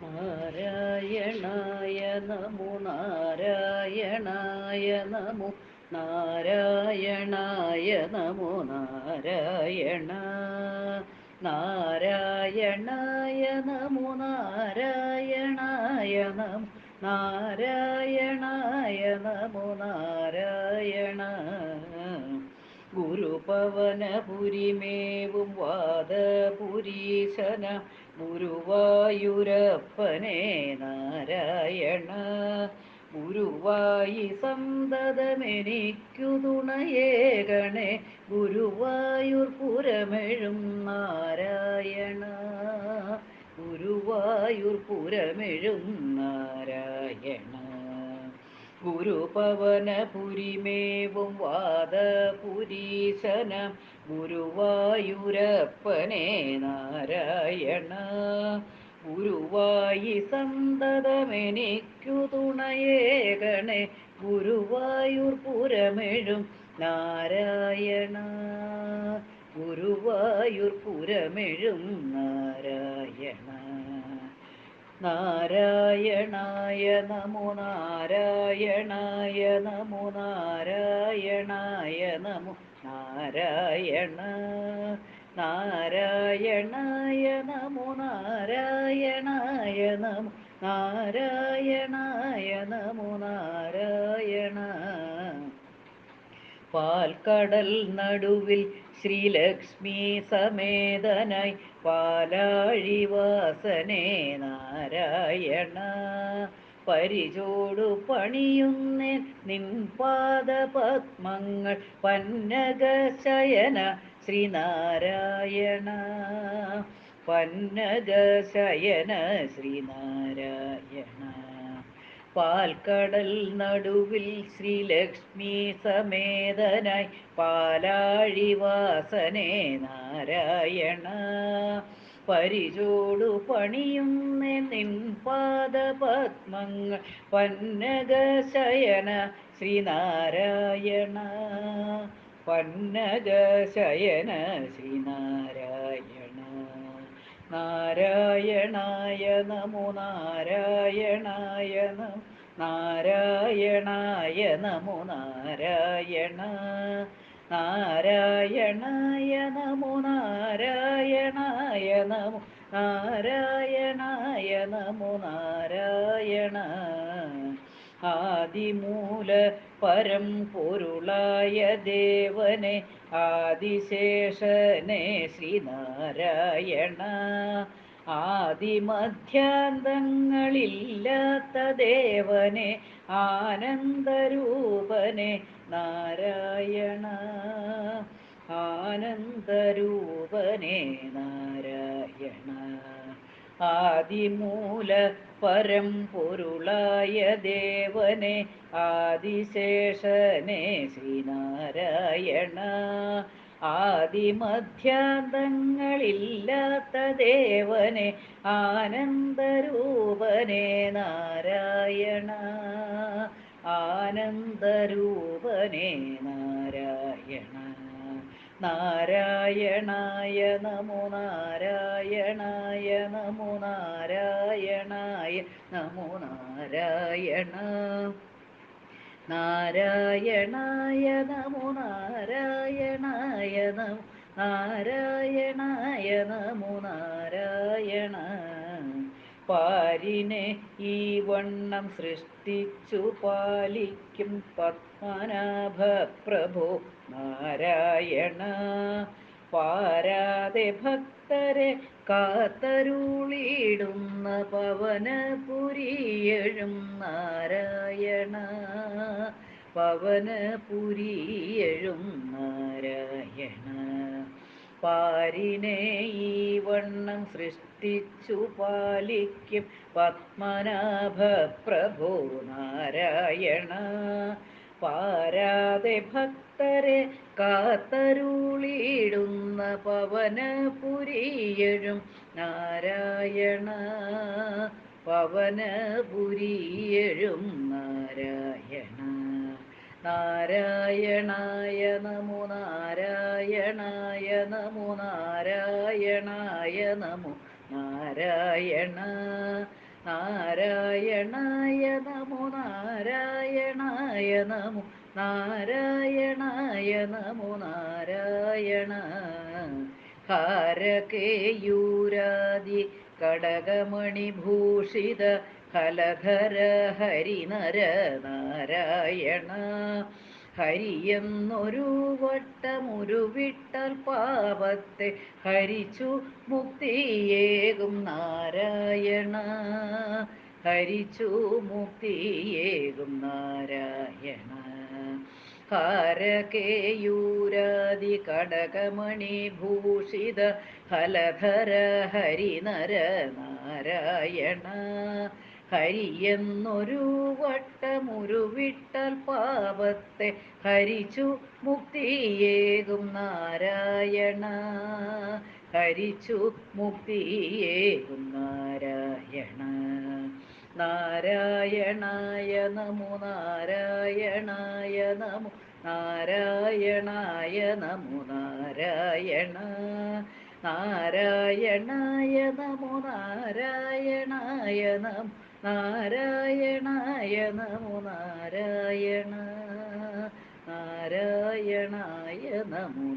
നാരായണായ നമോ നാരായണായ നമോ നാരായണായ നമോ നാരായണ നാരായണായ നമോ നാരായണായ നമോ നാരായണായ നമോ നാരായണ ഗുരുപവനപുരിമേവും വാദപുരീശന ഗുരുവായൂരപ്പനെ നാരായണ ഗുരുവായി സന്തതമെനിക്കു തുണയേകണേ ഗുരുവായൂർ പുരമെഴും നാരായണ ഗുരുവായൂർ പുരമെഴും നാരായണ ഗുരുപവനപുരിമേവും വാദപുരീശനം ഗുരുവായൂരപ്പനെ നാരായണ ഗുരുവായി സന്തതമെനിക്കു തുണയേകണേ ഗുരുവായൂർ പുരമെഴും നാരായണ ഗുരുവായൂർ പുരമെഴും നാരായണ നാരായണായ നമോ നാരായണായ നമോ നാരായണായ നമോ നാരായണ നാരായണായ നമോ നാരായണായ നമോ നാരായണായ നമോ നാരായണ പാൽക്കടൽ നടുവിൽ ശ്രീലക്ഷ്മി സമേതനായി പാലാഴിവാസനേ നാരായണ പരിചോടു പണിയുന്നേൻ നിൻ പാദപത്മങ്ങൾ പന്നഗശയന ശ്രീനാരായണ പന്നഗശയന ശ്രീനാരായണ പാൽക്കടൽ നടുവിൽ ശ്രീലക്ഷ്മി സമേതനായി പാലാഴിവാസനേ നാരായണ പരിചോടു പണിയുന്നേ നിൻ പാദപത്മങ്ങൾ പന്നഗശയന ശ്രീനാരായണ പന്നഗശയന ശ്രീനാരായണ നാരായണായ നമോ നാരായണായ നമോ നാരായണായ നമോ നാരായണ നാരായണായ നമോ നാരായണായ നമോ നാരായണായ നമോ നാരായണ ആദിമൂല പരം പൊരുളായ ദേവനെ ആദിശേഷനെ ശ്രീനാരായണ ആദിമധ്യാന്തങ്ങളില്ലാത്ത ദേവനെ ആനന്ദരൂപനെ നാരായണ ആനന്ദരൂപനെ നാരായണ ആദിമൂല പരം പൊരുളായ ദേവനെ ആദിശേഷനെ ശ്രീനാരായണ ആദിമധ്യാന്തങ്ങളില്ലാത്ത ദേവനെ ആനന്ദരൂപനെ നാരായണ ആനന്ദരൂപനെ നാരായണ നാരായണായ നമോ നാരായണായ നമോ നാരായണായ നമോ നാരായണ നാരായണായ നമോ നാരായണായ നമോ നാരായണായ നമോ നാരായണ പാരിനെ ഈ വണ്ണം സൃഷ്ടിച്ചു പാലിക്കും പത്മനാഭ പ്രഭോ നാരായണ പാരാതെ ഭക്തരെ കാത്തരുളിടുന്ന പവനപുരിയഴും നാരായണ പവനപുരിയഴും നാരായണ പാരിനെ ഈ വണ്ണം സൃഷ്ടിച്ചു പാലിക്കും പത്മനാഭ പ്രഭോ നാരായണ പാരാതെ ഭക്തരെ കാത്തരുളിടുന്ന പവനപുരിയഴും നാരായണ പവനപുരിയഴും നാരായണ നാരായണായ നമോ നാരായണായ നമോ നാരായണായ നമോ നാരായണ നാരായണായ നമോ നാരായണായ നമോ നാരായണായ നമോ നാരായണ ഹാരകേയൂരാദി കടകമണിഭൂഷിത ഹലധര ഹരിനര നാരായണ ഹരിയെന്നൊരു വട്ടമുരുവിട്ടാൽ പാപത്തെ ഹരിച്ചു മുക്തിയേകും നാരായണ ഹരിച്ചു മുക്തിയേകും നാരായണ ഹാരകേയൂരാദി കടകമണി ഭൂഷിത ഹലധര ഹരിനര നാരായണ ഹരിയെന്നൊരു വട്ടമുരുവിട്ടാൽ പാപത്തെ ഹരിച്ചു മുക്തിയേകും നാരായണ ഹരിച്ചു മുക്തിയേകും നാരായണ നാരായണായ നമോ നാരായണായ നമോ നാരായണായ നമോ നാരായണ നാരായണായ നമോ നാരായണായ നമോ നാരായണായ നമോ നാരായണ നാരായണായ നമോ